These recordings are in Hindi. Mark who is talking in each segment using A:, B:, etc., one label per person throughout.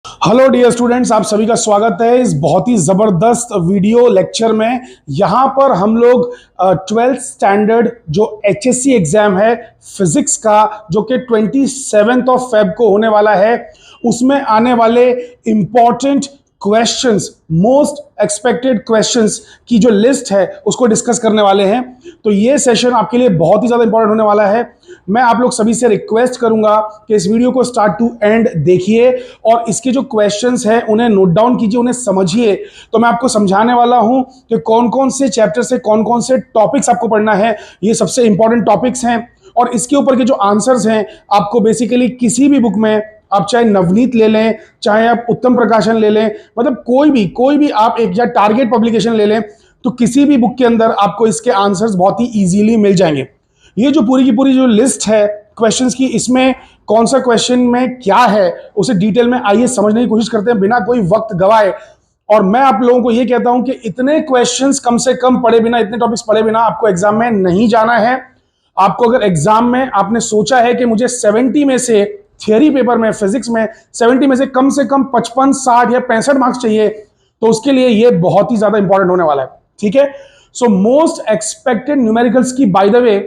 A: हेलो डियर स्टूडेंट्स, आप सभी का स्वागत है इस बहुत ही जबरदस्त वीडियो लेक्चर में। यहाँ पर हम लोग 12th स्टैंडर्ड जो HSC एग्जाम है फिजिक्स का, जो कि 27 फेब को होने वाला है, उसमें आने वाले important questions, most expected questions की जो लिस्ट है उसको डिस्कस करने वाले हैं। तो ये सेशन आपके लिए बहुत ही ज्यादा इंपॉर्टेंट होने वाला है। मैं आप लोग सभी से रिक्वेस्ट करूंगा कि इस वीडियो को स्टार्ट टू एंड देखिए और इसके जो क्वेश्चंस हैं उन्हें नोट डाउन कीजिए, उन्हें समझिए। तो मैं आपको समझाने वाला हूं कि कौन कौन से चैप्टर से कौन कौन से टॉपिक्स आपको पढ़ना है। ये सबसे इंपॉर्टेंट टॉपिक्स हैं और इसके ऊपर के जो आंसर्स हैं आपको बेसिकली किसी भी बुक में, आप चाहे नवनीत ले लें, चाहे आप उत्तम प्रकाशन ले लें, मतलब कोई भी आप एक या टारगेट पब्लिकेशन ले लें, तो किसी भी बुक के अंदर आपको इसके आंसर्स बहुत ही इजीली मिल जाएंगे। ये जो पूरी की पूरी जो लिस्ट है क्वेश्चंस की, इसमें कौन सा क्वेश्चन में क्या है उसे डिटेल में आइए समझने की कोशिश करते हैं बिना कोई वक्त गवाए। और मैं आप लोगों को यह कहता हूं कि इतने क्वेश्चंस कम से कम पढ़े बिना, इतने टॉपिक्स पढ़े बिना आपको एग्जाम में नहीं जाना है। आपको अगर एग्जाम में आपने सोचा है कि मुझे 70 में से थियरी पेपर में, फिजिक्स में 70 में से कम 55, 60 या 65 मार्क्स चाहिए, तो उसके लिए यह बहुत ही ज्यादा इंपॉर्टेंट होने वाला है। ठीक है, सो मोस्ट एक्सपेक्टेड न्यूमेरिकल्स की बाय द वे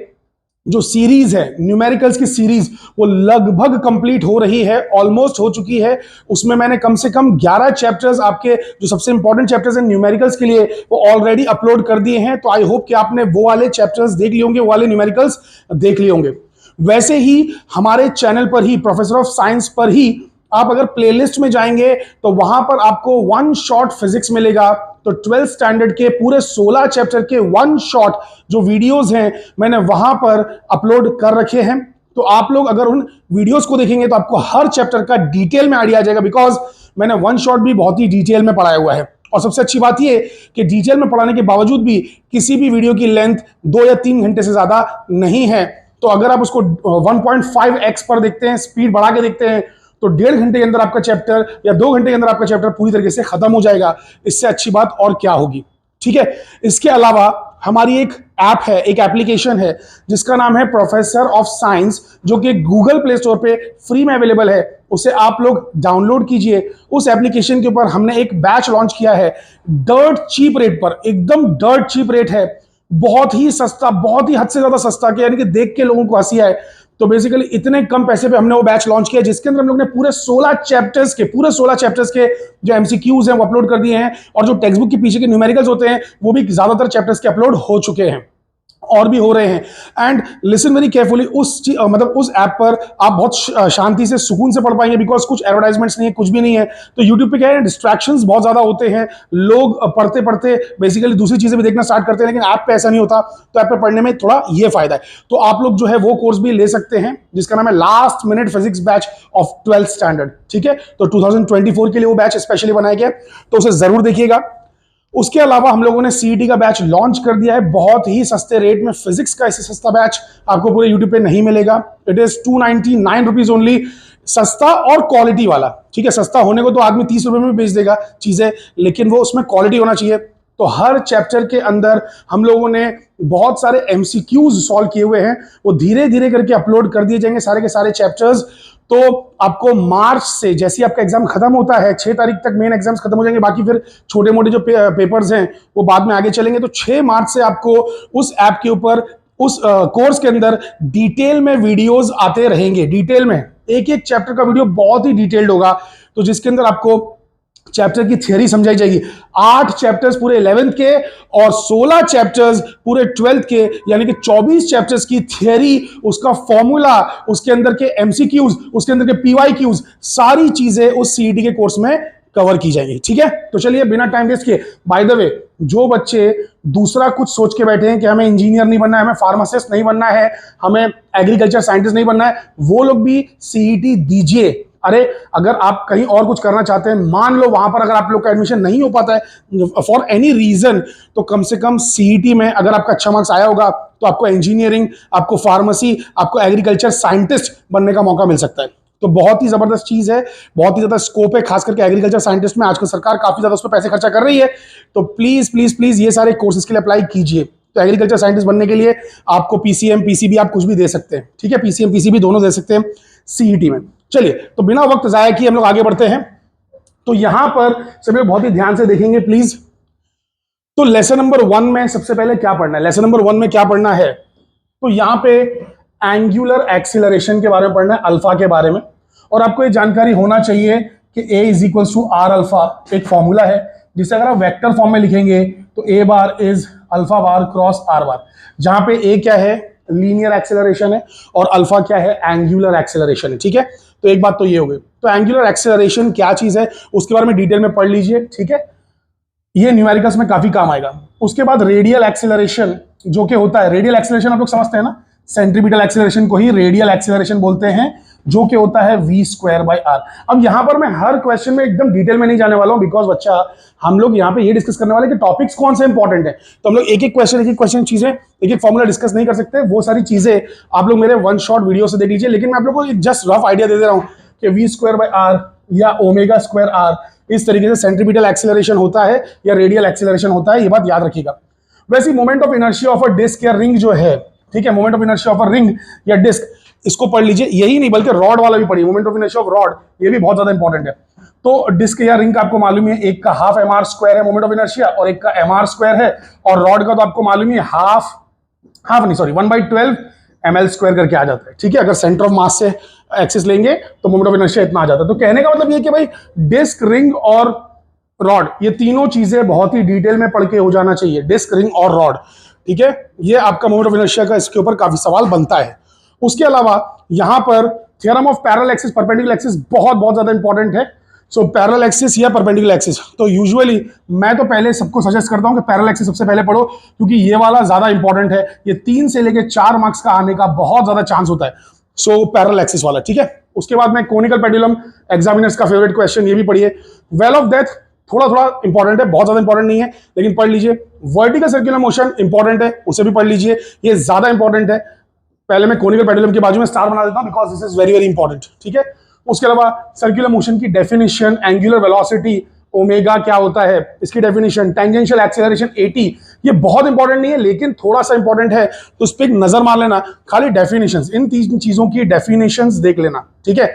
A: जो सीरीज है, न्यूमेरिकल्स की सीरीज, वो लगभग कंप्लीट हो रही है, ऑलमोस्ट हो चुकी है। उसमें मैंने कम से कम 11 चैप्टर्स, आपके जो सबसे इंपॉर्टेंट चैप्टर्स हैं न्यूमेरिकल्स के लिए, वो ऑलरेडी अपलोड कर दिए हैं। तो आई होप कि आपने वो वाले चैप्टर्स देख लिए होंगे, वो वाले न्यूमेरिकल्स देख लिए होंगे। वैसे ही हमारे चैनल पर ही, प्रोफेसर ऑफ साइंस पर ही, आप अगर प्लेलिस्ट में जाएंगे तो वहां पर आपको वन शॉट फिजिक्स मिलेगा। तो 12th स्टैंडर्ड के पूरे 16 चैप्टर के वन शॉट जो वीडियोस हैं मैंने वहां पर अपलोड कर रखे हैं। तो आप लोग अगर उन वीडियोस को देखेंगे तो आपको हर चैप्टर का डिटेल में आइडिया आ जाएगा, बिकॉज मैंने वन शॉट भी बहुत ही डिटेल में पढ़ाया हुआ है। और सबसे अच्छी बात यह कि डिटेल में पढ़ाने के बावजूद भी किसी भी वीडियो की लेंथ 2 या 3 घंटे से ज्यादा नहीं है। तो अगर आप उसको 1.5x पर देखते हैं, स्पीड बढ़ा के देखते हैं, तो 1.5 घंटे के अंदर आपका चैप्टर या 2 घंटे के अंदर आपका चैप्टर पूरी तरीके से खत्म हो जाएगा। इससे अच्छी बात और क्या होगी। ठीक है, इसके अलावा हमारी एक ऐप है, एक एप्लीकेशन है जिसका नाम है प्रोफेसर ऑफ साइंस, जो कि गूगल प्ले स्टोर पे फ्री में अवेलेबल है। उसे आप लोग डाउनलोड कीजिए। उस एप्लीकेशन के ऊपर हमने एक बैच लॉन्च किया है डर्ट चीप रेट पर, एकदम डर्ट चीप रेट है, बहुत ही सस्ता, बहुत ही हद से ज्यादा सस्ता, कि यानी कि देख के लोगों को हंसी आए। तो बेसिकली इतने कम पैसे पे हमने वो बैच लॉन्च किया जिसके अंदर हम लोग ने पूरे 16 चैप्टर्स के जो एमसीक्यूज हैं वो अपलोड कर दिए हैं, और जो टेक्स्ट बुक के पीछे के न्यूमेरिकल्स होते हैं वो भी ज्यादातर चैप्टर्स के अपलोड हो चुके हैं और भी हो रहे हैं। एंड लिसन वेरी केयरफुली, उस ऐप पर आप बहुत शांति से, सुकून से पढ़ पाएंगे, बिकॉज कुछ एडवर्टाइजमेंट्स नहीं है, कुछ भी नहीं है। तो यूट्यूब पे क्या है, डिस्ट्रैक्शंस बहुत ज्यादा होते हैं, लोग पढ़ते पढ़ते बेसिकली दूसरी चीजें भी देखना स्टार्ट करते हैं, लेकिन ऐप पे ऐसा नहीं होता। तो ऐप पे पढ़ने में थोड़ा ये फायदा है। तो आप लोग जो है वो कोर्स भी ले सकते हैं जिसका नाम है last minute physics batch of 12th standard. ठीक है, तो 2024 के लिए वो बैच स्पेशली बनाया गया, तो उसे जरूर देखिएगा। उसके अलावा हम लोगों ने सीईटी का बैच लॉन्च कर दिया है बहुत ही सस्ते रेट में। फिजिक्स का इससे सस्ता बैच आपको पूरे यूट्यूब पे नहीं मिलेगा। इट इज 299 रुपीज ओनली, सस्ता और क्वालिटी वाला। ठीक है, सस्ता होने को तो आदमी 30 रुपए में बेच देगा चीजें, लेकिन वो उसमें क्वालिटी होना चाहिए। तो हर चैप्टर के अंदर हम लोगों ने बहुत सारे एमसीक्यूज सॉल्व किए हुए हैं, वो धीरे धीरे करके अपलोड कर दिए जाएंगे सारे के सारे चैप्टर्स। तो आपको मार्च से, जैसे आपका एग्जाम खत्म होता है, 6 तारीख तक मेन एग्जाम्स खत्म हो जाएंगे, बाकी फिर छोटे मोटे जो पेपर्स हैं वो बाद में आगे चलेंगे। तो 6 मार्च से आपको उस ऐप के ऊपर, उस कोर्स के अंदर डिटेल में वीडियोस आते रहेंगे। डिटेल में एक एक चैप्टर का वीडियो बहुत ही डिटेल्ड होगा, तो जिसके अंदर आपको चैप्टर की थियरी समझाई जाएगी। 8 चैप्टर्स पूरे 11th के और 16 चैप्टर्स पूरे 12th के, यानी कि 24 चैप्टर्स की थियरी, उसका फॉर्मूला, उसके अंदर के एमसीक्यूज, उसके अंदर के पीवाईक्यूज, सारी चीजें उस सीईटी के कोर्स में कवर की जाएंगी। ठीक है, तो चलिए बिना टाइम वेस्ट किए, बाय द वे जो बच्चे दूसरा कुछ सोच के बैठे हैं कि हमें इंजीनियर नहीं बनना है, हमें फार्मासिस्ट नहीं बनना है, हमें एग्रीकल्चर साइंटिस्ट नहीं बनना है, वो लोग भी सीईटी दीजिए। अरे अगर आप कहीं और कुछ करना चाहते हैं, मान लो वहां पर अगर आप लोग का एडमिशन नहीं हो पाता है फॉर एनी रीजन, तो कम से कम सीईटी में अगर आपका अच्छा मार्क्स आया होगा तो आपको इंजीनियरिंग, आपको फार्मेसी, आपको एग्रीकल्चर साइंटिस्ट बनने का मौका मिल सकता है। तो बहुत ही जबरदस्त चीज है, बहुत ही ज्यादा स्कोप है, खास करके एग्रीकल्चर साइंटिस्ट में आजकल सरकार काफी ज्यादा उस पर पैसे खर्चा कर रही है। तो प्लीज प्लीज प्लीज ये सारे कोर्सेज के लिए अप्लाई कीजिए। तो एग्रीकल्चर साइंटिस्ट बनने के लिए आपको पीसीएम, पीसीबी, आप कुछ भी दे सकते हैं। ठीक है, पीसीएम, पीसीबी दोनों दे सकते हैं सीईटी में। चलिए, तो बिना वक्त जाया किए हम लोग आगे बढ़ते हैं। तो यहां पर सभी बहुत ही ध्यान से देखेंगे प्लीज। तो लेसन नंबर 1 में सबसे पहले क्या पढ़ना है, लेसन नंबर 1 में क्या पढ़ना है, तो यहां पे एंगुलर एक्सीलरेशन के बारे में पढ़ना है, अल्फा के बारे में। और आपको ये जानकारी होना चाहिए कि a is equal to R alpha एक फॉर्मूला है जिसे अगर आप वेक्टर फॉर्म में लिखेंगे तो a bar is alpha bar cross R बार, जहां पे a क्या है, लीनियर एक्सेलरेशन है, और अल्फा क्या है, एंगुलर एक्सेलरेशन है। ठीक है, तो एक बात तो ये हो गई। तो एंगुलर एक्सेलरेशन क्या चीज है उसके बारे में डिटेल में पढ़ लीजिए। ठीक है, ये न्यूमेरिकल्स में काफी काम आएगा। उसके बाद रेडियल एक्सेलरेशन जो कि होता है, रेडियल एक्सेलरेशन आप लोग समझते हैं ना, सेंट्रीपिटल एक्सेलरेशन को ही रेडियल एक्सेलरेशन बोलते हैं, जो कि होता है v स्क्वायर बाय आर। अब यहां पर मैं हर क्वेश्चन में एकदम डिटेल में नहीं जाने वाला हूं, बिकॉज बच्चा हम लोग यहां पे ये डिस्कस करने वाले कि टॉपिक्स कौन से इंपॉर्टेंट है, तो हम लोग एक एक क्वेश्चन चीजें, एक एक फॉर्मूला डिस्कस नहीं कर सकते। वो सारी चीजें आप लोग मेरे वन शॉट वीडियो से देख लीजिए, लेकिन मैं आप लोग को जस्ट रफ आइडिया दे दे रहा हूं कि v स्क्वायर बाय आर या ओमेगा स्क्वायर आर इस तरीके से सेंट्रीपिटल एक्सेलरेशन होता है या रेडियल एक्सेलरेशन होता है, ये बात याद रखिएगा। वैसे moment of inertia of a disc या रिंग जो है, ठीक है, moment of inertia of a ring या डिस्क, इसको पढ़ लीजिए। यही नहीं बल्कि रॉड वाला भी पढ़िए, moment of inertia of rod, ये भी बहुत ज्यादा इंपॉर्टेंट है। तो डिस्क या रिंग का आपको मालूम है एक का हाफ एम आर स्क्वायर है मोमेंट ऑफ इनर्शिया और एक का एम आर स्क्वायर है, और रॉड का तो आपको मालूम है हाफ नहीं सॉरी 1/12 ml स्क्वायर करके आ जाता है। ठीक है, अगर सेंटर ऑफ मास से एक्सिस लेंगे तो मोमेंट ऑफ इनर्शिया इतना आ जाता है। तो कहने का मतलब ये कि भाई डिस्क, रिंग और रॉड, ये तीनों चीजें बहुत ही डिटेल में पढ़ के हो जाना चाहिए, डिस्क, रिंग और रॉड। ठीक है, ये आपका मोमेंट ऑफ इनर्शिया का इसके ऊपर काफी सवाल बनता है। उसके अलावा यहां पर theorem of parallel axis perpendicular axis बहुत ज्यादा इंपॉर्टेंट है। सो पैरेलल एक्सिस या परपेंडिकुलर एक्सिस, तो यूजुअली मैं तो पहले सबको सजेस्ट करता हूं कि पैरेलल एक्सिस सबसे पहले पढ़ो, क्योंकि ये वाला ज्यादा इंपॉर्टेंट है। ये 3 से लेके 4 मार्क्स का आने का बहुत ज्यादा चांस होता है। सो पैरेलल एक्सिस वाला, ठीक है। उसके बाद में कोनिकल पेंडुलम, एग्जामिनर्स का फेवरेट क्वेश्चन, ये भी पढ़िए। वेल ऑफ डेथ थोड़ा इंपॉर्टेंट है, बहुत ज्यादा इंपॉर्टेंट नहीं है, लेकिन पढ़ लीजिए। वर्टिकल सर्कुलर मोशन इंपॉर्टेंट है, उसे भी पढ़ लीजिए, ये ज्यादा इंपॉर्टेंट है। पहले मैं कोनिकल पेंडुलम के बाजू में स्टार बना देता हूं because this is very very important. ठीक है, उसके अलावा सर्कुलर मोशन की डेफिनेशन, एंगुलर वेलोसिटी ओमेगा क्या होता है इसकी डेफिनेशन, टेंजेंशियल एक्सेलरेशन एटी, ये बहुत इंपॉर्टेंट नहीं है लेकिन थोड़ा सा इंपॉर्टेंट है, तो उस पर एक नजर मार लेना। खाली डेफिनेशंस, इन 3 चीजों की डेफिनेशंस देख लेना। ठीक है,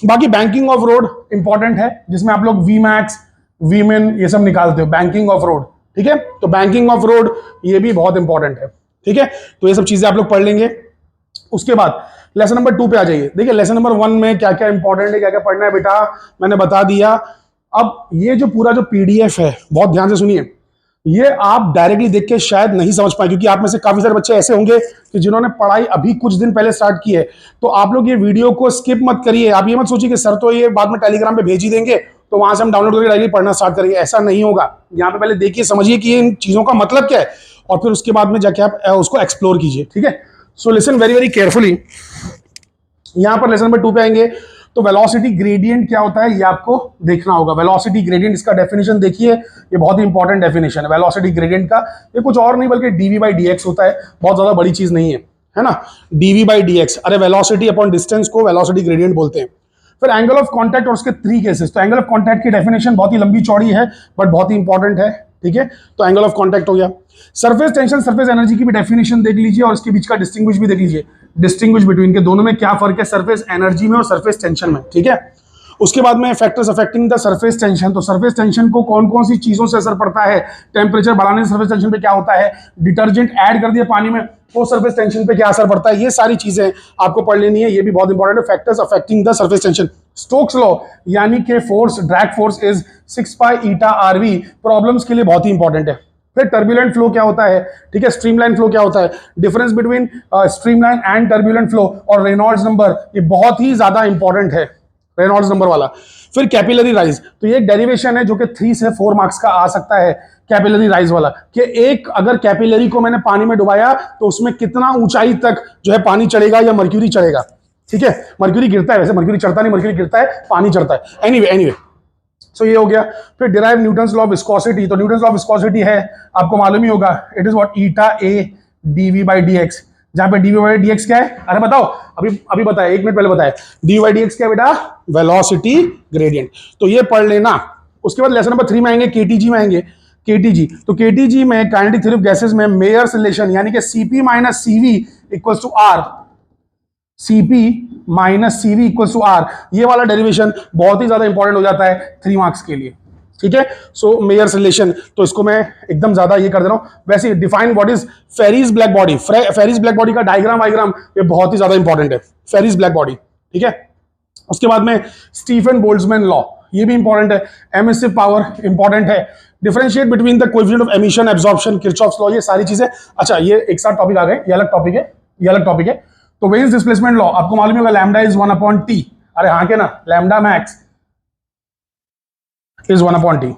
A: बाकी बैंकिंग ऑफ रोड इंपॉर्टेंट है, जिसमें आप लोग वी मैक्स, वी मिन ये सब निकालते हो, बैंकिंग ऑफ रोड। ठीक है, तो बैंकिंग ऑफ रोड ये भी बहुत इंपॉर्टेंट है। ठीक है, तो ये सब चीजें आप लोग पढ़ लेंगे। उसके बाद लेसन नंबर 2 पे आ जाइए। देखिए लेसन नंबर 1 में क्या क्या इंपॉर्टेंट है, क्या क्या पढ़ना है बेटा, मैंने बता दिया। अब ये जो पूरा जो पीडीएफ है, बहुत ध्यान से सुनिए, ये आप डायरेक्टली देख के शायद नहीं समझ पाए, क्योंकि आप में से काफी सारे बच्चे ऐसे होंगे कि जिन्होंने पढ़ाई अभी कुछ दिन पहले स्टार्ट की है। तो आप लोग ये वीडियो को स्किप मत करिए। आप ये मत सोचिए कि सर तो ये बाद में टेलीग्राम पे भेज ही देंगे तो वहां से हम डाउनलोड करके डायरेक्टली पढ़ना स्टार्ट करेंगे, ऐसा नहीं होगा। यहाँ पे पहले देखिए, समझिए कि इन चीजों का मतलब क्या है, और फिर उसके बाद में जाके आप उसको एक्सप्लोर कीजिए। ठीक है, so listen very very carefully. यहां पर लेसन नंबर 2 पे आएंगे तो वेलोसिटी ग्रेडियंट क्या होता है ये आपको देखना होगा। वेलोसिटी ग्रेडियंट, इसका डेफिनेशन देखिए, ये बहुत ही इंपॉर्टेंट डेफिनेशन है वेलोसिटी ग्रेडियंट का। ये कुछ और नहीं बल्कि dv/dx होता है, बहुत ज्यादा बड़ी चीज नहीं है ना। dv/dx, अरे वेलोसिटी अपॉन डिस्टेंस को वेलोसिटी ग्रेडियंट बोलते हैं। फिर एंगल ऑफ कांटेक्ट और उसके 3 केसेस। तो एंगल ऑफ कांटेक्ट की डेफिनेशन बहुत ही लंबी चौड़ी है बट बहुत ही इंपॉर्टेंट है। ठीक है, तो एंगल ऑफ कांटेक्ट हो गया। सरफेस टेंशन, सरफेस एनर्जी की भी डेफिनेशन देख लीजिए और इसके बीच का डिस्टिंग्विश भी देख लीजिए, डिस्टिंग्विश बिटवीन के दोनों में क्या फर्क है सरफेस एनर्जी में और सरफेस टेंशन में। ठीक है, उसके बाद में factors affecting the surface tension. तो सरफेस टेंशन को कौन कौन सी चीजों से असर पड़ता है, टेम्परेचर बढ़ाने से सरफेस टेंशन पे क्या होता है, डिटर्जेंट ऐड कर दिया पानी में वो सरफेस टेंशन पे क्या असर पड़ता है, ये सारी चीजें आपको पढ़ लेनी है, ये भी बहुत इंपॉर्टेंट है। Factors affecting the surface tension. Stokes law यानी कि force, drag force is 6 pi eta R V, problems के लिए बहुत ही इंपॉर्टेंट है। फिर टर्बुलेंट फ्लो क्या होता है, ठीक है, स्ट्रीमलाइन फ्लो क्या होता है, difference between streamline and turbulent flow, और रेनॉल्ड्स नंबर, ये बहुत ही ज्यादा इंपॉर्टेंट है, रेनॉल्ड्स नंबर वाला। फिर कैपिलरी राइज, तो ये एक डेरिवेशन है जो कि 3 से 4 मार्क्स का आ सकता है, कैपिलरी राइज वाला, कि एक अगर कैपिलरी को मैंने पानी में डुबाया तो उसमें कितना ऊंचाई तक जो है पानी चढ़ेगा या मर्क्यूरी चढ़ेगा। ठीक है, मर्क्यूरी गिरता है, वैसे मर्क्यूरी चढ़ता नहीं, मर्क्यूरी गिरता है, पानी चढ़ता है। एनीवे सो ये हो गया। फिर derive Newton's law of viscosity. तो न्यूटन्स लॉ ऑफ विस्कोसिटी है, आपको मालूम ही होगा, it is what eta A dv/dx, जहां पे dv/dx क्या है, अरे बताओ, अभी बताया, 1 मिनट पहले बताया, dv/dx क्या है बेटा, वेलोसिटी ग्रेडियंट। तो ये पढ़ लेना। उसके बाद लेसन नंबर 3 में आएंगे, केटीजी में आएंगे। केटीजी, तो केटीजी में काइनेटिक थ्योरी ऑफ गैसेस में मेयर्स रिलेशन यानी कि Cp - Cv = R। Cp minus Cv equals to R, ये वाला डेरिवेशन बहुत ही ज्यादा इंपॉर्टेंट हो जाता है 3 मार्क्स के लिए, ठीक है। सो मेयर्स रिलेशन, तो इसको मैं एकदम ज्यादा ये कर दे रहा हूं। वैसे define what is Ferry's black body, Ferry's black body का डायग्राम वाइग्राम ये बहुत ही ज्यादा इंपॉर्टेंट है, फेरिस ब्लैक बॉडी, ठीक है। उसके बाद में स्टीफन बोल्ट्जमैन लॉ, ये भी इंपॉर्टेंट है। एमिसिव पावर इंपॉर्टेंट है। Differentiate between the coefficient of emission, absorption, Kirchhoff's law, ये सारी चीजें। अच्छा, ये एक साथ टॉपिक आ गए, ये अलग टॉपिक है, ये अलग टॉपिक है। तो वेन्स डिस्प्लेसमेंट लॉ आपको मालूम होगा, लैम्डा इज 1/t, अरे हाँ के ना, lambda max is 1/t।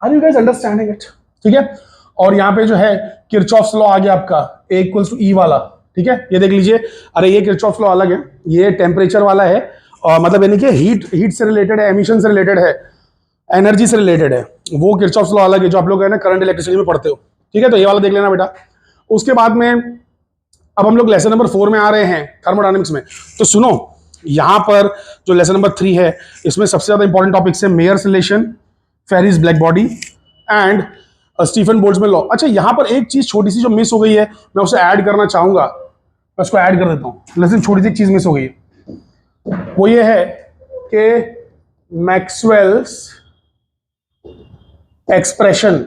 A: Are you guys understanding it, ठीक है। और यहाँ पे जो है किरचॉफ्स लॉ आ गया आपका, A इक्वल्स टू E वाला, ठीक है। ये देख लीजिए, अरे ये किरचॉफ्स लॉ अलग है, ये टेम्परेचर वाला है, और मतलब यानी कि हीट से रिलेटेड है, एमिशन से रिलेटेड है, एनर्जी से रिलेटेड है। वो किरचॉफ्स लॉ अलग है जो आप लोग है ना करंट इलेक्ट्रिसिटी में पढ़ते हो, ठीक है। तो ये वाला देख लेना बेटा। उसके बाद में अब हम लोग लेसन नंबर 4 में आ रहे हैं, थर्मोडायनेमिक्स में। तो सुनो, यहां पर जो लेसन नंबर 3 है, इसमें सबसे ज्यादा इंपॉर्टेंट टॉपिक्स है Mayer's relation, Ferry's black body and Stefan Boltzmann law. अच्छा, यहां पर एक चीज छोटी सी जो मिस हो गई है, मैं उसे ऐड करना चाहूंगा, मैं उसको ऐड कर देता हूं। लेकिन छोटी सी चीज मिस हो गई है, वो ये है कि मैक्सवेल्स एक्सप्रेशन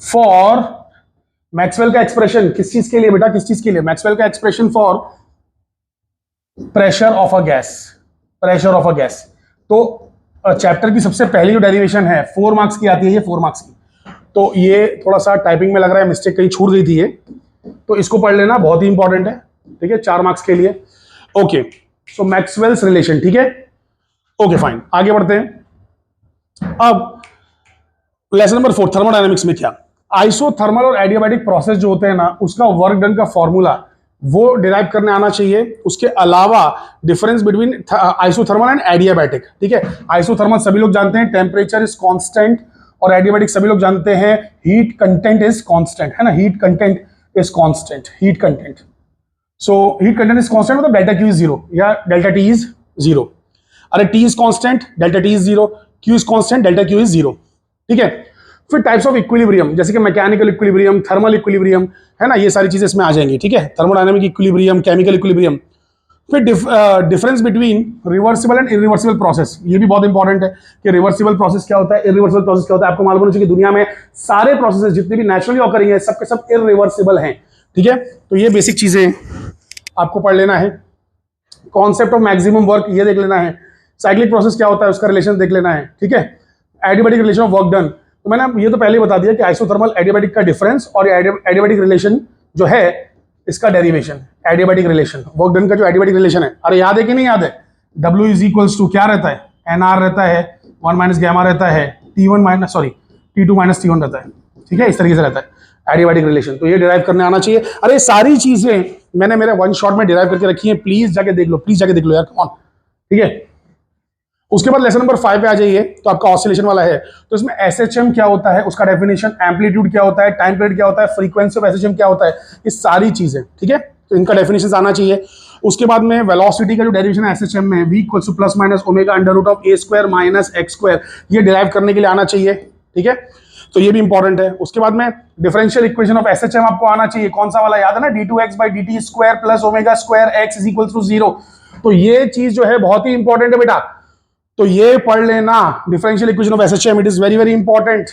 A: फॉर, मैक्सवेल का एक्सप्रेशन किस चीज के लिए बेटा, किस चीज के लिए? मैक्सवेल का expression for pressure of a gas, pressure of a gas. तो चैप्टर की सबसे पहली जो डेरिवेशन है 4 मार्क्स की आती है, ये 4 मार्क्स की। तो ये थोड़ा सा टाइपिंग में लग रहा है मिस्टेक कहीं छूट गई थी ये, तो इसको पढ़ लेना, बहुत ही इंपॉर्टेंट है, ठीक है, 4 मार्क्स के लिए। ओके, सो मैक्सवेल्स रिलेशन, ठीक है। ओके फाइन, आगे बढ़ते हैं। अब लेसन नंबर 4 थर्मोडायनेमिक्स में क्या, आइसोथर्मल और एडियाबैटिक प्रोसेस जो होते हैं ना, उसका वर्क डन का फॉर्मूला वो डिराइव करने आना चाहिए। उसके अलावा difference between isothermal and adiabatic, ठीक है। आइसोथर्मल सभी लोग जानते हैं टेम्परेचर इज कांस्टेंट, और एडियाबैटिक सभी लोग जानते हैं हीट कंटेंट इज कांस्टेंट, है ना, heat content is constant, heat content. So heat content is constant मतलब डेल्टा क्यू इज 0 या डेल्टा टी इज 0। अरे T is constant, delta T is 0, Q is constant, delta Q is 0, ठीक है। फिर टाइप्स ऑफ इक्विलिब्रियम, जैसे कि मैकेनिकल इक्विलिब्रियम, थर्मल इक्विलिब्रियम, है ना, ये सारी चीजें इसमें आ जाएंगी, ठीक है। Thermodynamic equilibrium, chemical equilibrium. फिर difference between reversible and irreversible process, ये भी बहुत इंपॉर्टेंट है कि रिवर्सिबल प्रोसेस क्या होता है, इरिवर्सिबल प्रोसेस क्या होता है। आपको मालूम होना चाहिए कि दुनिया में सारे प्रोसेस जितने भी नेचुरली ऑकरिंग है, सबके सब इरिवर्सिबल हैं, ठीक है। तो ये बेसिक चीजें आपको पढ़ लेना है। कॉन्सेप्ट ऑफ मैक्सिमम वर्क ये देख लेना है। साइक्लिक प्रोसेस क्या होता है, उसका रिलेशन देख लेना है, ठीक है। Adiabatic relation of work done, तो मैंने ये तो पहले ही बता दिया कि आइसोथर्मल एडियाबैटिक का डिफरेंस और एडियाबैटिक रिलेशन जो है इसका derivation, adiabatic relation, work done का जो एडियाबैटिक रिलेशन है। अरे याद है कि नहीं याद है? W इज इक्वल्स टू क्या रहता है, NR रहता है, 1 माइनस गैमा रहता है, T1 minus sorry T2 minus T1 रहता है, ठीक है, इस तरीके से रहता है एडियाबैटिक रिलेशन। तो ये डिराइव करने आना चाहिए। अरे सारी चीजें मैंने मेरे 1 शॉट में डिराइव करके रखी है, प्लीज जाके देख लो, प्लीज जाके देख लो यार, कम ऑन, ठीक है। उसके बाद लेसन नंबर 5 पे आ जाइए, तो आपका ऑसिलेशन वाला है। तो इसमें एसएचएम क्या होता है, उसका डेफिनेशन, एम्पलीट्यूड क्या होता है, टाइम पीरियड क्या होता है, फ्रीक्वेंसी ऑफ एसएचएम क्या होता है, ये सारी चीजें, ठीक है। तो इनका डेफिनेशन आना चाहिए। उसके बाद में वेलोसिटी का जो डेरिवेशन है एसएचएम में, v equals to plus minus omega under root of a square minus x square, ये डिराइव करने के लिए आना चाहिए, ठीक है। तो ये भी इंपॉर्टेंट है। उसके बाद में डिफरेंशियल इक्वेशन ऑफ एसएचएम आपको आना चाहिए, कौन सा वाला याद है ना, d2x by dt square plus omega square x is equals to 0। तो ये चीज जो है बहुत ही इंपॉर्टेंट है बेटा, तो ये पढ़ लेना, differential equation of SHM, it is very very important.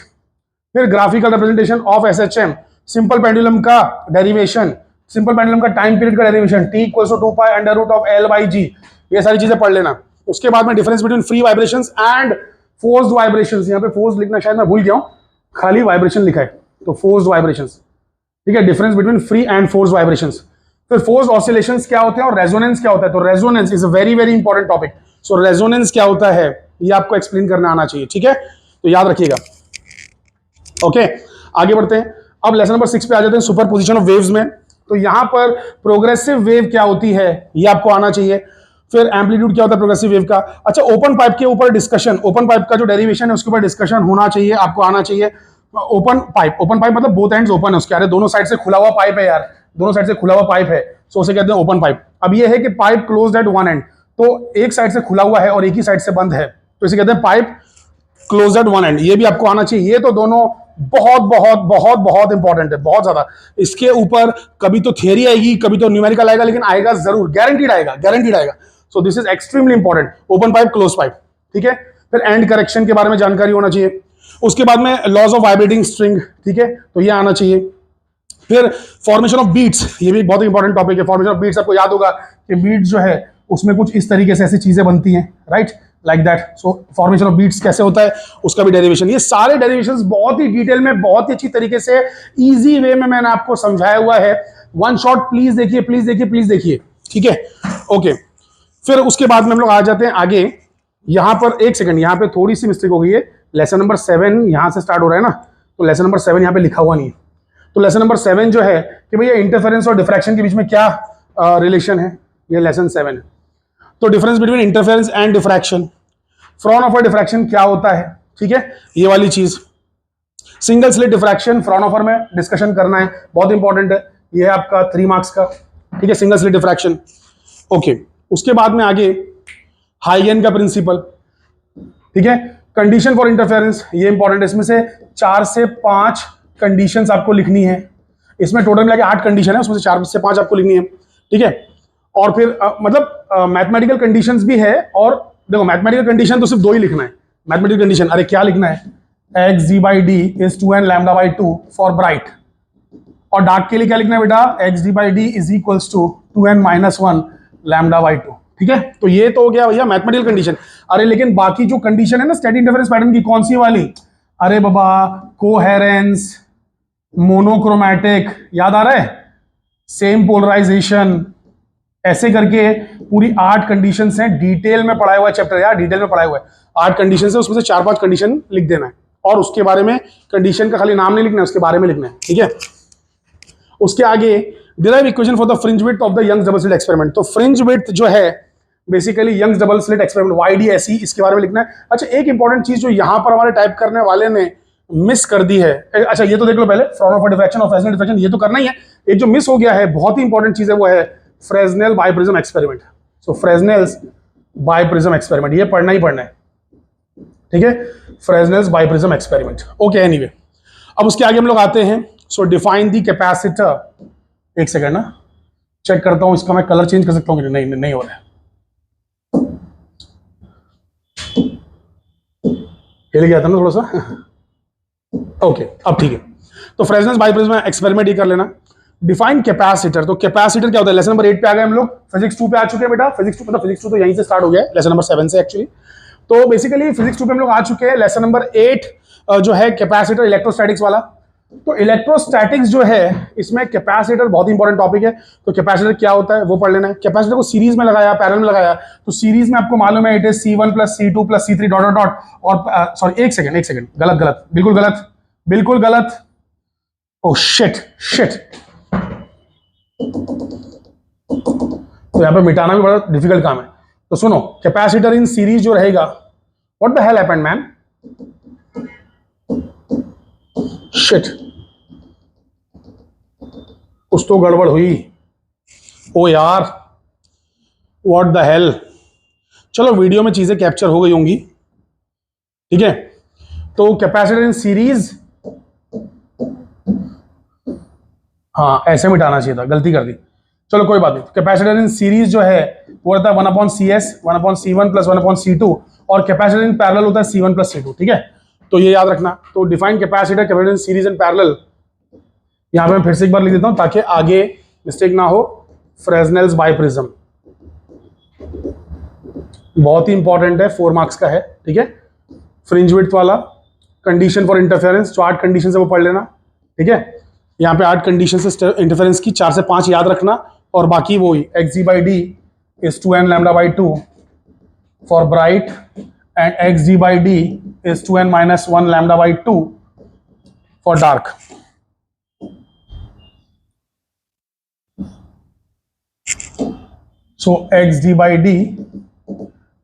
A: फिर graphical representation of SHM, simple pendulum का डेरिवेशन, सिंपल पेंडुलम का टाइम पीरियड का derivation, t equals to 2 pi under root of l by g, ये सारी चीजें पढ़ लेना। उसके बाद में difference between free vibrations and forced vibrations, यहाँ पे फोर्स लिखना शायद मैं भूल गया हूं, खाली वाइब्रेशन लिखा है, तो फोर्स्ड वाइब्रेशंस, ठीक है, difference between free and forced vibrations. फिर फोर्स्ड ऑसिलेशंस क्या होते हैं और रेजोनेंस क्या होता है, तो resonance is a very very important topic. So resonance क्या होता है ये आपको एक्सप्लेन करना आना चाहिए, ठीक है, तो याद रखिएगा। ओके, आगे बढ़ते हैं। अब लेसन नंबर 6 पे आ जाते हैं, सुपर पोजिशन ऑफ वेव्स में। तो यहां पर प्रोग्रेसिव वेव क्या होती है ये आपको आना चाहिए। फिर एम्पलीट्यूड क्या होता है प्रोग्रेसिव वेव का। अच्छा, ओपन पाइप के ऊपर डिस्कशन, ओपन पाइप का जो डेरिवेशन है उसके ऊपर डिस्कशन होना चाहिए, आपको आना चाहिए। ओपन पाइप, ओपन पाइप मतलब बोथ एंड्स ओपन है उसके, अरे दोनों साइड से खुला हुआ पाइप है यार, दोनों साइड से खुला हुआ पाइप है, सो उसे कहते हैं ओपन पाइप। अब ये है कि pipe closed eight one and, तो एक साइड से खुला हुआ है और एक ही साइड से बंद है, तो इसे कहते हैं pipe closed eight one and, ये भी आपको आना चाहिए। ये तो दोनों बहुत बहुत बहुत बहुत इंपॉर्टेंट है, बहुत ज्यादा। इसके ऊपर कभी तो थियरी आएगी, कभी तो न्यूमेरिकल आएगा, लेकिन आएगा जरूर, गारंटीड आएगा, गारंटीड आएगा। So this is extremely important. Open pipe, close pipe, ठीक है। फिर एंड करेक्शन के बारे में जानकारी होना चाहिए। उसके बाद में लॉज ऑफ वाइब्रेटिंग स्ट्रिंग, ठीक है, तो ये आना चाहिए। फिर फॉर्मेशन ऑफ बीट्स, ये भी एक बहुत इंपॉर्टेंट टॉपिक है। फॉर्मेशन ऑफ बीट्स, आपको याद होगा कि बीट्स जो है उसमें कुछ इस तरीके से ऐसी चीजें बनती हैं, right, like that. So formation of beats कैसे होता है, उसका भी डेरिवेशन। ये सारे डेरिवेशंस बहुत ही डिटेल में, बहुत ही अच्छी तरीके से, इजी वे में मैंने आपको समझाया हुआ है। वन शॉट प्लीज देखिए, प्लीज देखिए, प्लीज देखिए, ठीक है, ओके। फिर उसके बाद में हम लोग आ जाते हैं आगे। यहां पर एक सेकंड, यहां पे थोड़ी सी मिस्टेक हो गई है। लेसन नंबर 7 यहां से स्टार्ट हो रहा है ना, तो लेसन नंबर 7 यहां पे लिखा हुआ नहीं है। तो लेसन नंबर 7 जो है कि भैया इंटरफेरेंस और डिफ्रैक्शन के बीच में क्या रिलेशन है, ये लेसन 7 है। तो difference between interference and diffraction, Fraunhofer diffraction क्या होता है, ठीक है, ये वाली चीज। सिंगल स्लिट डिफ्रैक्शन फ्रॉनहोफर में डिस्कशन करना है, बहुत इंपॉर्टेंट है। ये है आपका 3 मार्क्स का, ठीक है, सिंगल स्लिट डिफ्रैक्शन, ओके। उसके बाद में आगे हाइगेन का प्रिंसिपल, ठीक है। कंडीशन फॉर इंटरफेरेंस, ये इंपॉर्टेंट है। इसमें से 4 से 5 कंडीशंस आपको लिखनी है। इसमें टोटल मिला के 8 कंडीशन है, उसमें से 4 से 5 आपको लिखनी है, ठीक है। और फिर मतलब मैथमेटिकल कंडीशंस भी है, और देखो मैथमेटिकल कंडीशन तो सिर्फ 2 ही लिखना है। मैथमेटिकल कंडीशन, अरे क्या लिखना है, x g by d is 2n lambda by 2 for bright. और डार्क के लिए क्या लिखना है बेटा, x d by d is equals to 2n minus 1 lambda by 2, ठीक है। तो ये तो हो गया भैया मैथमेटिकल कंडीशन। अरे लेकिन बाकी जो कंडीशन है ना स्टैटिक इंटरफेरेंस पैटर्न की, कौन सी वाली, अरे बाबा कोहेरेंस, मोनोक्रोमैटिक, याद आ रहा है, सेम पोलराइजेशन, ऐसे करके पूरी 8 कंडीशंस हैं। डिटेल में पढ़ाया हुआ है चैप्टर यार, डिटेल में पढ़ाया हुआ है। 8 कंडीशंस है, उसमें से 4-5 कंडीशन लिख देना है, और उसके बारे में, कंडीशन का खाली नाम नहीं लिखना है, उसके बारे में लिखना है, ठीक है। उसके आगे derive equation for the fringe width of the Young's double slit experiment. तो फ्रिंज विड्थ जो है basically Young's double slit experiment, YDSE, इसके बारे में लिखना है। अच्छा, एक इंपॉर्टेंट चीज जो यहां पर हमारे टाइप करने वाले ने मिस कर दी है, अच्छा ये तो देख लो पहले, फ्रॉनहोफर डिफ्रैक्शन और फ्रेस्नेल डिफ्रैक्शन, ये तो करना ही है। एक जो मिस हो गया है, बहुत ही इंपॉर्टेंट चीज है, वो है फ्रेस्नेल बाइप्रिज्म एक्सपेरिमेंट। सो फ्रेस्नेल्स बाइप्रिज्म एक्सपेरिमेंट, ये पढ़ना ही पढ़ना है, ठीक है, फ्रेस्नेल्स बाइप्रिज्म एक्सपेरिमेंट, ओके। एनीवे, अब उसके आगे हम लोग आते हैं। सो डिफाइन द कैपेसिटर, एक सेकंड ना, चेक करता हूं इसका, मैं कलर चेंज कर सकता हूं कि नहीं हो रहा है, हिल गया था ना थोड़ा सा, ओके, अब ठीक है। तो फ्रेस्नेल्स बाइप्रिज्म एक्सपेरिमेंट ही कर लेना। डिफाइन कैपेसिटर, तो कैपेसिटर क्या होता है, लेसन नंबर 8 पे आ गए हम लोग, फिजिक्स 2 पे आ चुके हैं बेटा। फिजिक्स 2 मतलब फिजिक्स 2 तो यहीं से स्टार्ट हो गया है, लेसन नंबर 7 से एक्चुअली। तो बेसिकली फिजिक्स 2 पे हम लोग आ चुके हैं। लेसन नंबर 8 जो है कैपेसिटर इलेक्ट्रोस्टैटिक्स वाला। तो इलेक्ट्रोस्टैटिक्स जो है, इसमें कैपेसिटर बहुत इंपॉर्टेंट टॉपिक है। तो कैपेसिटर क्या होता है वो पढ़ लेना है। कैपेसिटर को सीरीज में लगाया, पैरेलल में लगाया, तो सीरीज में आपको मालूम है it is C1 plus C2 plus C3 dot dot dot. और सॉरी, एक सेकंड, गलत, बिल्कुल गलत, ओ शिट। तो यहां पे मिटाना भी बड़ा डिफिकल्ट काम है। तो सुनो, कैपेसिटर इन सीरीज जो रहेगा, what the hell happened man, shit, कुछ तो गड़बड़ हुई, ओ यार, व्हाट द हेल। चलो वीडियो में चीजें कैप्चर हो गई होंगी, ठीक है। तो कैपेसिटर इन सीरीज, हाँ ऐसे मिटाना चाहिए था, गलती कर दी, चलो कोई बात नहीं। कैपेसिटर इन सीरीज जो है वो रहता है 1/CS, 1/C1 प्लस 1/C2, और कैपेसिटर इन पैरेलल होता है C1 प्लस C2, ठीक है। तो ये याद रखना। तो define capacitor, capacitor in series and parallel, यहां पे मैं फिर से एक बार लिख देता हूं ताकि आगे मिस्टेक ना हो। फ्रेस्नेल्स बाइप्रिज्म बहुत ही इंपॉर्टेंट है, 4 मार्क्स का है, ठीक है। फ्रिंज विड्थ वाला, कंडीशन फॉर इंटरफेरेंस, जो 8 कंडीशन है वो पढ़ लेना, ठीक है। यहाँ पे 8 कंडीशन से इंटरफेरेंस की, 4 से 5 याद रखना, और बाकी वो ही x g by d is 2n lambda by 2 for bright, and x g by d is 2n minus 1 lambda by 2 for dark. So xd by d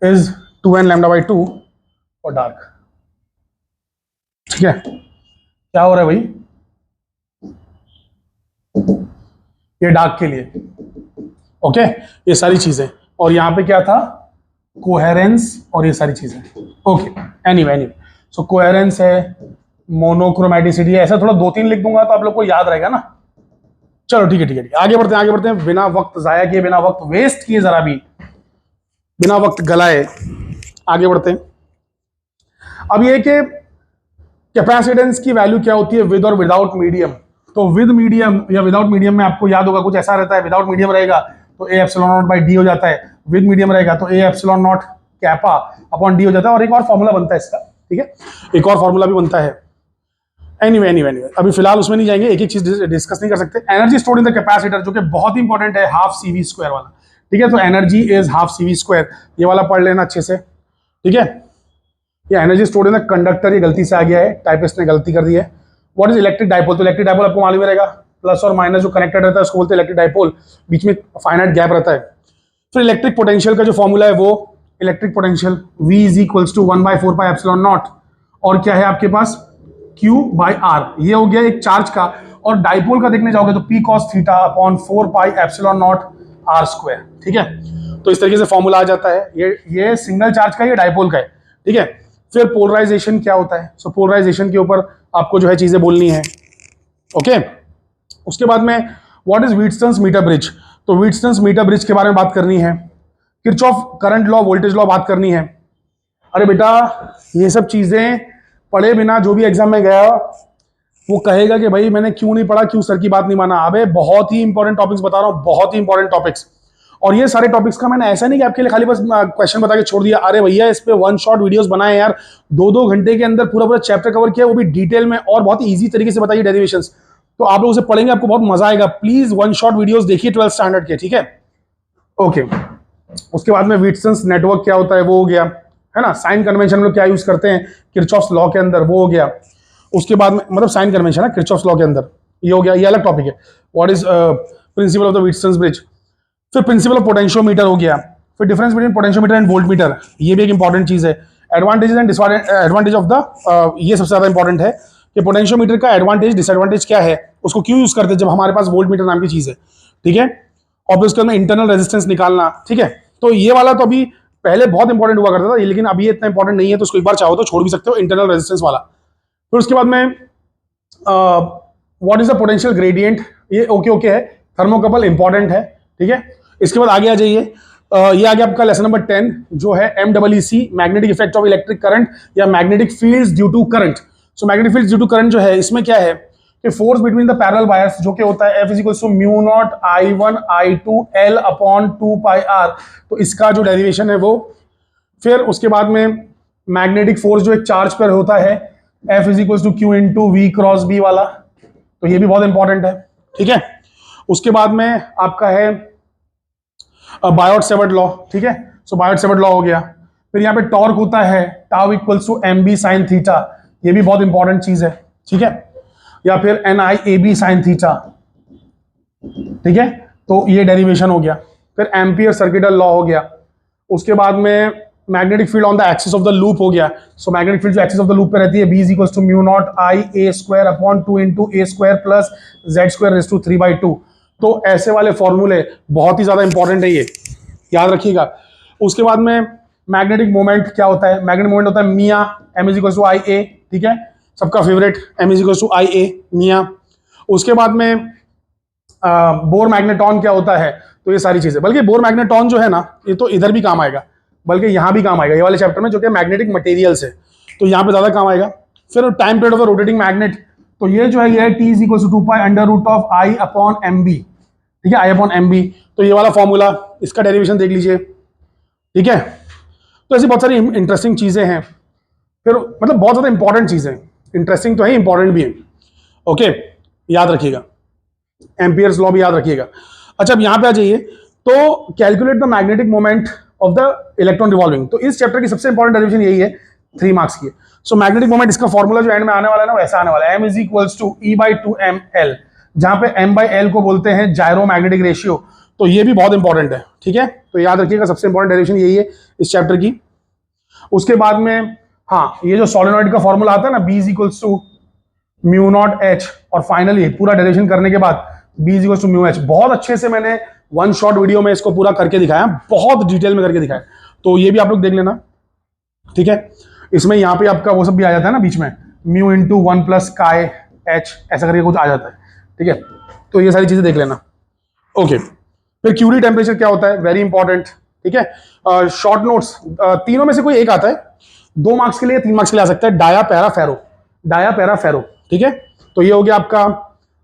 A: is 2n lambda by 2 for dark, ठीक है। क्या हो रहा है भाई, ये डार्क के लिए, ओके, ये सारी चीजें। और यहां पे क्या था, कोहेरेंस और ये सारी चीजें, ओके। एनीवे सो कोहेरेंस है, मोनोक्रोमेटिसिटी, ऐसा थोड़ा 2-3 लिख दूंगा तो आप लोग को याद रहेगा ना। चलो ठीक है ठीक है, आगे बढ़ते हैं आगे बढ़ते हैं, बिना वक्त जाया किए, बिना वक्त वेस्ट किए, जरा भी बिना वक्त गलाए आगे बढ़ते हैं। अब ये कि कैपेसिटेंस की वैल्यू क्या होती है विद और विदाउट मीडियम। तो विद मीडियम या विदाउट मीडियम में आपको याद होगा कुछ ऐसा रहता है, विदाउट मीडियम रहेगा तो A epsilon not by D हो जाता है, विद मीडियम रहेगा तो A epsilon not kappa upon D हो जाता है, और एक और फॉर्मूला बनता है इसका, ठीक है, एक और फॉर्मूला भी बनता है। एनीवे अभी फिलहाल उसमें नहीं जाएंगे, एक एक चीज डिस्कस नहीं कर सकते। Energy stored in the capacitor, जो कि बहुत इंपॉर्टेंट है, हाफ CV स्क्वायर वाला, ठीक है। तो energy is half CV square, ये वाला पढ़ लेना अच्छे से, ठीक है। ये energy stored in the conductor, ये गलती से आ गया है, टाइपिस्ट ने गलती कर दी है। व्हाट इज इलेक्ट्रिक डाइपोल, तो इलेक्ट्रिक डाइपोल आपको मालूम रहेगा, प्लस और माइनस जो कनेक्टेड रहता है उसको बोलते हैं इलेक्ट्रिक डाइपोल, बीच में फाइनाइट गैप रहता है। फिर इलेक्ट्रिक पोटेंशियल का जो फॉर्मूला है वो electric potential V is equals to 1/4 pi epsilon naught, और क्या है आपके पास Q/R, ये हो गया एक चार्ज का। और डाइपोल का देखने जाओगे तो P cos theta upon 4 pi epsilon not R square, ठीक है। तो इस तरीके से फॉर्मूला आ जाता है, ये सिंगल चार्ज का, ये डाइपोल का है, ठीक है। फिर पोलराइजेशन क्या होता है, सो पोलराइजेशन के ऊपर आपको जो है चीजें बोलनी है, ओके। उसके बाद में व्हाट इज व्हीटस्टोन्स मीटर ब्रिज, तो व्हीटस्टोन्स मीटर ब्रिज के बारे में बात करनी है। Kirchhoff current law, voltage law बात करनी है। अरे बेटा ये सब चीजें पढ़े बिना जो भी एग्जाम में गया वो कहेगा कि भाई मैंने क्यों नहीं पढ़ा, क्यों सर की बात नहीं माना। अबे बहुत ही इंपॉर्टेंट टॉपिक्स बता रहा हूं, बहुत ही इंपॉर्टेंट टॉपिक्स। और ये सारे टॉपिक्स का मैंने ऐसा नहीं कि आपके लिए खाली बस क्वेश्चन बता के छोड़ दिया, अरे भैया इस पे 1 शॉट वीडियोस बनाए यार, 2-2 घंटे के अंदर पूरा पूरा चैप्टर कवर किया, वो भी डिटेल में, और बहुत ही ईजी तरीके से बताइए डेरिवेशंस। तो आप लोग उसे पढ़ेंगे, आपको बहुत मजा आएगा। प्लीज 1 शॉट वीडियोस देखिए 12th स्टैंडर्ड के, ठीक है, ओके। उसके बाद में व्हीटस्टोन्स नेटवर्क क्या होता है वो हो गया, है ना। साइन कन्वेंशन में लोग क्या यूज करते हैं किरचॉफ्स लॉ के अंदर, वो हो गया। उसके बाद में मतलब साइन कन्वेंशन है किरचॉफ्स लॉ के अंदर, ये हो गया, ये अलग टॉपिक है। What is principle of the Wheatstone's bridge. फिर प्रिंसिपल ऑफ पोटेंशियोमीटर हो गया। फिर difference between potentiometer and voltmeter, ये भी एक इंपॉर्टेंट चीज है। Advantages and advantage of the, ये सबसे ज्यादा इंपॉर्टेंट है कि पोटेंशियोमीटर का एडवांटेज डिसएडवांटेज क्या है, उसको क्यों यूज करते हैं जब हमारे पास वोल्टमीटर नाम की चीज है, ठीक है। और उसके अंदर इंटरनल रेजिस्टेंस निकालना, ठीक है। तो ये वाला तो अभी पहले बहुत इंपॉर्टेंट हुआ करता था, लेकिन अभी इतना इंपॉर्टेंट नहीं है, तो उसको एक बार चाहो तो छोड़ भी सकते हो, इंटरनल रेजिस्टेंस वाला। फिर उसके बाद में what is the potential gradient, ये ओके है, थर्मोकपल इंपॉर्टेंट है, ठीक है। इसके बाद आगे आ जाइए, ये आ गया आपका लेसन नंबर 10 जो है MEEC, magnetic effect of electric current या magnetic fields due to current. So magnetic fields due to current जो है, इसमें क्या है कि force between the parallel wires जो कि होता है F = μ0 I1 I2 L upon 2 पाई R, तो इसका जो डेरिवेशन है वो। फिर उसके बाद में मैग्नेटिक फोर्स जो एक चार्ज पर होता है F = Q × V cross B वाला, तो ये भी बहुत इंपॉर्टेंट है, ठीक है। उसके बाद में आपका है बायोट-सेवर्ट लॉ, ठीक है। सो बायोट-सेवर्ट लॉ हो गया। फिर यहाँ पे टॉर्क होता है टाउ = mb sin थीटा, ये भी बहुत इंपॉर्टेंट चीज है, ठीक है। या फिर NIAB sin थीटा, ठीक है। तो ये डेरिवेशन हो गया। फिर एम्पियर सर्किटल लॉ हो गया। उसके बाद में magnetic field on the axis of the loop हो गया। सो मैग्नेटिक फील्ड जो एक्सिस ऑफ द लूप पे रहती है B = μ0 I A² upon 2 × A² plus Z² ⁵ 3/2। तो ऐसे वाले फॉर्मूले बहुत ही ज्यादा इंपॉर्टेंट है, ये याद रखिएगा। उसके बाद में मैग्नेटिक मोमेंट क्या होता है, मैग्नेटिक मोमेंट होता है मिया, M = IA, ठीक है, सबका फेवरेट M = IA मिया। उसके बाद में बोर मैग्नेटॉन क्या होता है, तो ये सारी चीजें, बल्कि बोर मैग्नेटॉन जो है ना, ये तो इधर भी काम आएगा, बल्कि यहां भी काम आएगा, ये वाले चैप्टर में जो कि मैग्नेटिक मटेरियल्स है, तो यहां पे ज्यादा काम आएगा। फिर time period of rotating magnet, तो ये जो है ये T = 2 pi √I upon MB, ठीक है, I अपॉन MB। तो ये वाला फॉर्मूला, इसका डेरिवेशन देख लीजिए, ठीक है। तो ऐसी बहुत सारी इंटरेस्टिंग चीजें हैं। फिर मतलब बहुत ज्यादा इंपॉर्टेंट चीजें, इंटरेस्टिंग तो है, इंपॉर्टेंट भी है, ओके, याद रखिएगा। एम्पियर्स लॉ भी याद रखिएगा। अच्छा अब यहां पे आ जाइए, तो calculate the magnetic moment of the electron revolving. तो इस चैप्टर की सबसे इंपॉर्टेंट डेरिवेशन यही है, 3 मार्क्स की। सो मैग्नेटिक मोमेंट, इसका फॉर्मूला जो एंड में आने वाला है ना, वैसा आने वाला है, M = E/2mL, जहां पे M/L को बोलते हैं जायरो मैग्नेटिक रेशियो। तो ये भी बहुत इंपॉर्टेंट है, ठीक है। तो याद रखिएगा, सबसे इंपॉर्टेंट डेरिवेशन यही है इस चैप्टर की। उसके बाद में हाँ, ये जो सोलेनॉइड का फॉर्मूला आता है ना, B = μ0 H, और फाइनली पूरा डेरिवेशन करने के बाद B = μH। बहुत अच्छे से मैंने 1 शॉट वीडियो में इसको पूरा करके दिखाया, बहुत डिटेल में करके दिखाया, तो ये भी आप लोग देख लेना, ठीक है। इसमें यहाँ पे आपका वो सब भी आ जाता है ना बीच में, म्यू इंटू 1 प्लस काय एच, ऐसा करके कुछ आ जाता है, ठीक है। तो ये सारी चीजें देख लेना। ओके, फिर क्यूरी टेम्परेचर क्या होता है, वेरी इंपॉर्टेंट, ठीक है। शॉर्ट नोट्स, तीनों में से कोई एक आता है, 2 मार्क्स के लिए 3 मार्क्स के लिए आ सकता है, dia para ferro, dia para ferro, ठीक है। तो ये हो गया आपका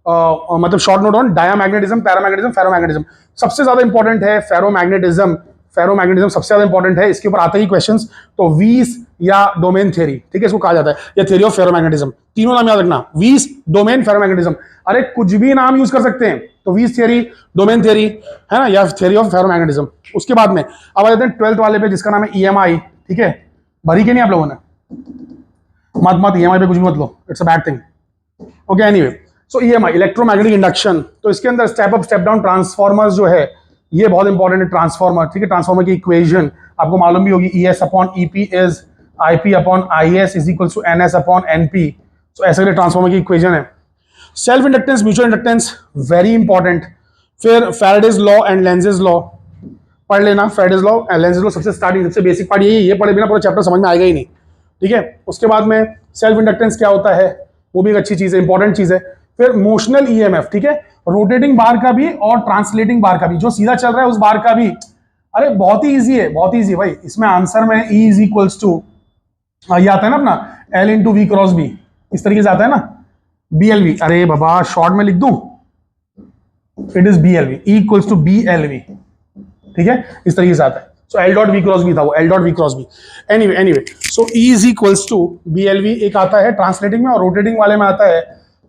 A: मतलब short note on diamagnetism, paramagnetism, ferromagnetism. सबसे ज्यादा इंपॉर्टेंट है फेरोमैग्नेटिज्म, फेरोमैग्नेटिज्म सबसे ज्यादा इंपॉर्टेंट है, इसके ऊपर आते ही क्वेश्चंस। तो वीस या डोमेन थ्योरी, ठीक है, इसको कहा जाता है, या थ्योरी ऑफ फेरोमैग्नेटिज्म, तीनों नाम याद रखना, वीस, डोमेन, फेरोमैग्नेटिज्म। अरे कुछ भी नाम यूज कर सकते हैं, तो वीस थ्योरी, डोमेन थ्योरी, है ना, या थ्योरी ऑफ फेरोमैग्नेटिज्म। उसके बाद में अब आ जाते हैं 12th वाले पे, जिसका नाम है ईएमआई, ठीक है। भरी के नहीं आप लोगों ने? मत ईएमआई पे कुछ भी मत लो, it's a bad thing. Okay, anyway, so EMI, electromagnetic induction. तो इसके अंदर step up step down transformers जो है, ये बहुत इंपॉर्टेंट है, ट्रांसफॉर्मर, ठीक है। ट्रांसफॉर्मर की इक्वेशन आपको मालूम भी होगी, ES upon EP is IP upon IS is equal to NS upon NP। तो ऐसे करके ट्रांसफॉर्मर की इक्वेशन है। Self inductance, mutual inductance, very important. फिर Faraday's law and Lenz's law पढ़ लेना, Faraday's law and Lenz's law सबसे स्टार्टिंग, सबसे बेसिक पार्ट ये पढ़े बिना पूरा चैप्टर समझ में आएगा ही नहीं, ठीक है। उसके बाद में सेल्फ इंडक्टेंस क्या होता है, वो भी एक अच्छी चीज है, इंपॉर्टेंट चीज है। फिर मोशनल EMF, ठीक है, रोटेटिंग बार का भी और ट्रांसलेटिंग बार का भी, जो सीधा चल रहा है उस बार का भी। अरे बहुत ही इजी है, बहुत ही इजी भाई। इसमें आंसर में E इज इक्वल्स टू, ये आता है ना अपना L into V cross B, इस तरीके से आता है ना, BLV। अरे बाबा शॉर्ट में लिख दूं, it is BLV, E equals to BLV, ठीक है, इस तरीके से आता है। So L dot V cross B था वो, L dot V cross B। Anyway, so E is equals to BLV एक आता है ट्रांसलेटिंग में, और रोटेटिंग वाले में आता है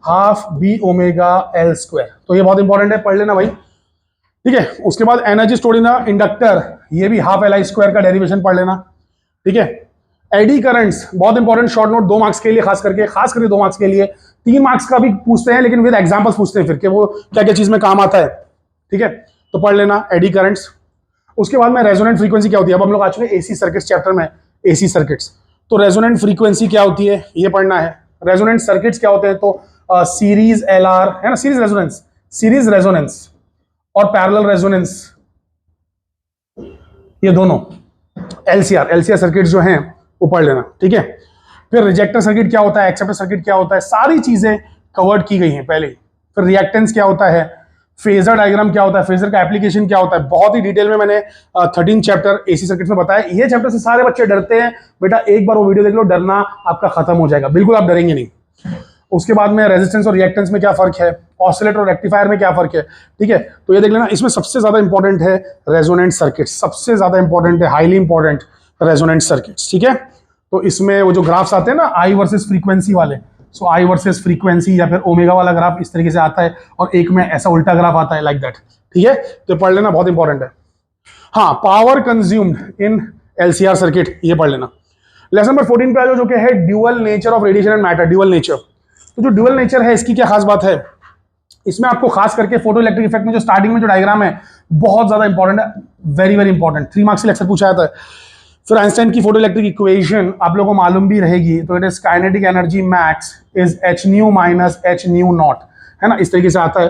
A: half B omega L square. तो ये बहुत इंपॉर्टेंट है, पढ़ लेना भाई, ठीक है। उसके बाद energy stored in the inductor, ये भी हाफ LI स्क्वायर का डेरिवेशन पढ़ लेना, ठीक है। एडी करंट्स बहुत इंपॉर्टेंट, शॉर्ट नोट 2 मार्क्स के लिए, खास करके 2 मार्क्स के लिए, 3 मार्क्स का भी पूछते हैं, लेकिन विद एग्जांपल्स पूछते हैं फिर कि वो क्या क्या चीज में काम आता है, ठीक है। तो पढ़ लेना एडी करंट्स। उसके बाद में रेजोनेंट फ्रीक्वेंसी क्या होती है, अब हम लोग आ चुके हैं AC सर्किट्स चैप्टर में, AC सर्किट्स। तो रेजोनेंट फ्रीक्वेंसी क्या होती है ये पढ़ना है। रेजोनेंट सर्किट्स क्या होते हैं, तो सीरीज LR है ना, सीरीज रेजोनेंस और पैरेलल रेजोनेंस, ये दोनों LCR सर्किट्स जो हैं वो पढ़ लेना, ठीक है। फिर रिजेक्टर सर्किट क्या होता है, एक्सेप्टर सर्किट क्या होता है, सारी चीजें कवर्ड की गई हैं पहले। फिर रिएक्टेंस क्या होता है, फेजर डायग्राम क्या होता है, फेजर का एप्लीकेशन क्या होता है, बहुत ही डिटेल में मैंने 13 चैप्टर AC सर्किट्स में बताया। ये चैप्टर से सारे बच्चे डरते हैं, बेटा एक बार वो वीडियो देख लो, डरना आपका खत्म हो जाएगा, बिल्कुल आप डरेंगे नहीं। उसके बाद में रेजिस्टेंस और रिएक्टेंस में क्या फर्क है, ऑसिलेटर और रेक्टिफायर में क्या फर्क है, ठीक है। तो ये देख लेना। इसमें सबसे ज्यादा इंपॉर्टेंट है रेजोनेंट सर्किट्स, सबसे ज्यादा इंपॉर्टेंट है, हाईली इंपॉर्टेंट रेजोनेंट सर्किट्स, ठीक है। तो इसमें वो जो ग्राफ्स आते हैं ना, I वर्सेस फ्रीक्वेंसी वाले, सो I वर्सेस फ्रीक्वेंसी या फिर ओमेगा वाला ग्राफ इस तरीके से आता है, और एक में ऐसा उल्टा ग्राफ आता है, लाइक दैट, ठीक है। तो पढ़ लेना, बहुत इंपॉर्टेंट है। हाँ, power consumed in LCR circuit, ये पढ़ लेना। लेसन नंबर 14 पे आ जाओ, जो कि है dual nature of radiation and matter, dual nature. तो जो ड्यूअल नेचर है, इसकी क्या खास बात है, इसमें आपको खास करके फोटो इलेक्ट्रिक इफेक्ट में जो स्टार्टिंग में जो डायग्राम है बहुत ज्यादा इंपॉर्टेंट है, वेरी वेरी इंपॉर्टेंट, 3 मार्क्स से लेक्चर पूछा जाता है। फिर आइंस्टाइन की फोटो इलेक्ट्रिक इक्वेशन आप लोगों को मालूम भी रहेगी, तो it is kinetic energy max is h new minus h new not, है ना, इस तरीके से आता है।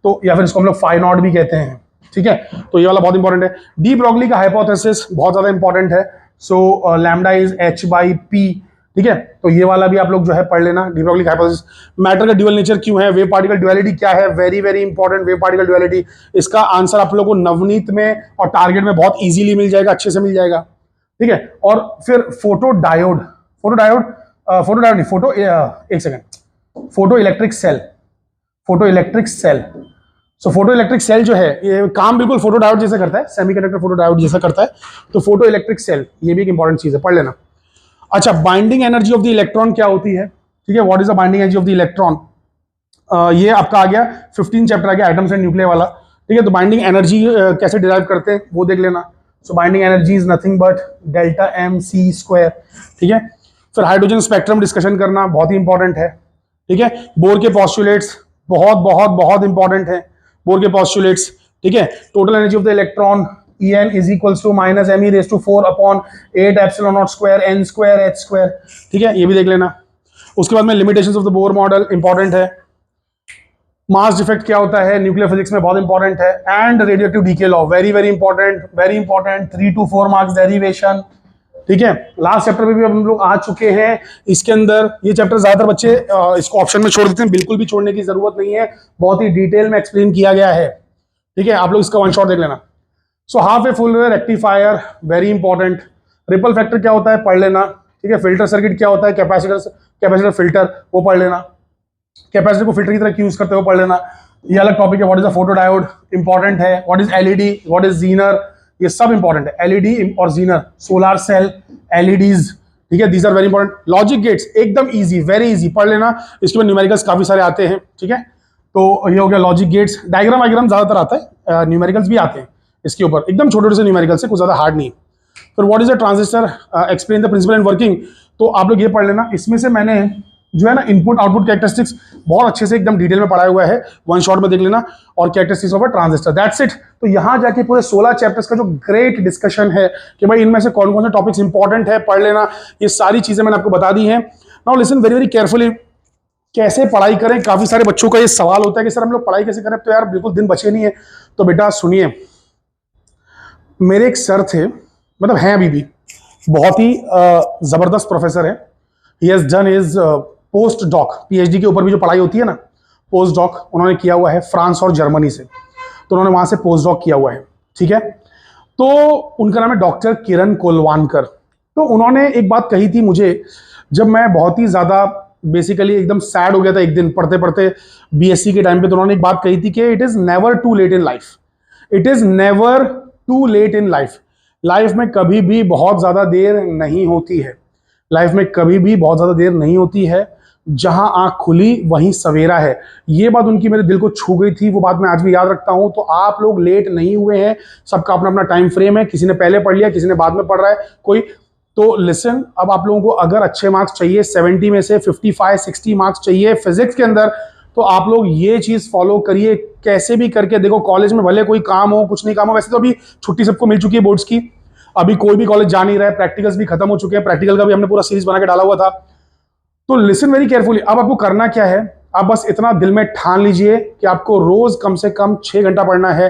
A: तो या फिर इसको हम लोग फाई नॉट भी कहते हैं, ठीक है। तो ये वाला बहुत इंपॉर्टेंट है। डी ब्रॉगली का हाइपोथेसिस बहुत ज्यादा इंपॉर्टेंट है, सो लैम्डा इज h/p, ठीक है। तो ये वाला भी आप लोग जो है पढ़ लेना, डी ब्रॉगली का हाइपोथेसिस। मैटर का ड्यूअल नेचर क्यों है, वेव पार्टिकल ड्युअलिटी क्या है, very very important, wave particle duality. इसका आंसर आप लोगों को नवनीत में और टारगेट में बहुत इजीली मिल जाएगा, अच्छे से मिल जाएगा, ठीक है। और फिर photoelectric cell, so photoelectric cell जो है ये काम बिल्कुल फोटो डायोड जैसा करता है, सेमीकंडक्टर फोटो डायोड जैसा करता है। तो फोटो इलेक्ट्रिक सेल ये भी एक इंपॉर्टेंट चीज है, पढ़ लेना। अच्छा, binding energy of the electron क्या होती है, ठीक है, what is the binding energy of the electron, ये आपका आ गया 15 चैप्टर आ गया, एटम्स एंड न्यूक्लियर वाला, ठीक है। तो बाइंडिंग एनर्जी कैसे डिराइव करते हैं वो देख लेना। So binding energy is nothing but delta mc², ठीक है। फिर हाइड्रोजन स्पेक्ट्रम डिस्कशन करना बहुत ही इंपॉर्टेंट है, ठीक है। बोर के पॉस्टुलेट्स बहुत बहुत बहुत इंपॉर्टेंट है, बोर के पॉस्टुलेट्स, ठीक है। Total energy of the electron En is equals to minus me⁴ upon 8 epsilon naught square n² h², ठीक है, ये भी देख लेना। उसके बाद में limitations of the Bohr model important है। मास डिफेक्ट क्या होता है न्यूक्लियर फिजिक्स में बहुत इंपॉर्टेंट है। And radioactive decay law, very very important, very important, 3 to 4 marks derivation, ठीक है, लास्ट चैप्टर में भी हम लोग आ चुके हैं। इसके अंदर ये चैप्टर ज्यादातर बच्चे इसको ऑप्शन में छोड़ देते हैं, बिल्कुल भी छोड़ने की जरूरत नहीं है, बहुत ही डिटेल में एक्सप्लेन किया गया है। ठीक है, आप लोग इसका वन शॉट देख लेना। So half a full wave rectifier, very important. Ripple factor क्या होता है पढ़ लेना। ठीक है, फिल्टर सर्किट क्या होता है, कैपेसिटर फिल्टर, वो पढ़ लेना। कैपेसिटर को फिल्टर की तरह यूज करते हो पढ़ लेना। ये अलग टॉपिक है। What is a photodiode, important है। What is LED, what is Zener, ये सब इंपॉर्टेंट है। एलईडी और जीनर, सोलार सेल, एलईडीज, ठीक है, these are very important. Logic gates एकदम इजी, वेरी इजी, पढ़ लेना। इसके बाद न्यूमेरिकल्स काफी सारे आते हैं। ठीक है, तो ये हो गया लॉजिक गेट्स। डायग्राम ज्यादातर आता है, न्यूमेरिकल्स भी आते हैं इसके ऊपर, एकदम छोटे छोटे से न्यूमेरिकल्स से, कुछ ज्यादा हार्ड नहीं। फिर what is a transistor, explain the principle and working, तो आप लोग ये पढ़ लेना। इसमें से मैंने जो है ना इनपुट आउटपुट कैरेक्टरिस्टिक्स बहुत अच्छे से एकदम डिटेल में पढ़ाया हुआ है, वन शॉट में देख लेना। और characteristics of a transistor, that's it. तो यहां जाके पूरे 16 चैप्टर्स का जो ग्रेट डिस्कशन है कि भाई इनमें से कौन कौन से टॉपिक्स इंपॉर्टेंट है पढ़ लेना, ये सारी चीजें मैंने आपको बता दी हैं। Now listen very very carefully, कैसे पढ़ाई करें। काफी सारे बच्चों का ये सवाल होता है कि सर हम लोग पढ़ाई कैसे करें, तो यार बिल्कुल दिन बचे नहीं है। तो बेटा सुनिए, मेरे एक सर थे, मतलब हैं अभी भी, बहुत ही जबरदस्त प्रोफेसर है। He has done his post doc, PhD के ऊपर भी जो पढ़ाई होती है ना, पोस्ट डॉक उन्होंने किया हुआ है फ्रांस और जर्मनी से, तो उन्होंने वहां से पोस्ट डॉक किया हुआ है। ठीक है, तो उनका नाम है डॉक्टर किरण कोलवानकर। तो उन्होंने एक बात कही थी मुझे, जब मैं बहुत ही ज्यादा बेसिकली एकदम सैड हो गया था एक दिन पढ़ते पढ़ते बीएससी के टाइम पे, तो उन्होंने एक बात कही थी कि it is never too late in life, it is never too late in life. Life में कभी भी बहुत ज्यादा देर नहीं होती है, लाइफ में कभी भी बहुत ज्यादा देर नहीं होती है, जहां आंख खुली वहीं सवेरा है। ये बात उनकी मेरे दिल को छू गई थी, वो बात मैं आज भी याद रखता हूं। तो आप लोग लेट नहीं हुए हैं, सबका अपना अपना टाइम फ्रेम है, किसी ने पहले पढ़ लिया, किसी ने बाद में पढ़ रहा है कोई। तो लिसन, अब आप लोगों को अगर अच्छे मार्क्स चाहिए, 70 में से 55-60 मार्क्स चाहिए फिजिक्स के अंदर, तो आप लोग ये चीज फॉलो करिए कैसे भी करके। देखो कॉलेज में भले कोई काम हो कुछ नहीं काम हो, वैसे तो अभी छुट्टी सबको मिल चुकी है बोर्ड्स की, अभी कोई भी कॉलेज जा नहीं रहा है, प्रैक्टिकल्स भी खत्म हो चुके हैं, प्रैक्टिकल का भी हमने पूरा सीरीज बना के डाला हुआ था। तो लिसन वेरी केयरफुली, अब आपको करना क्या है, आप बस इतना दिल में ठान लीजिए कि आपको रोज कम से कम 6 घंटा पढ़ना है।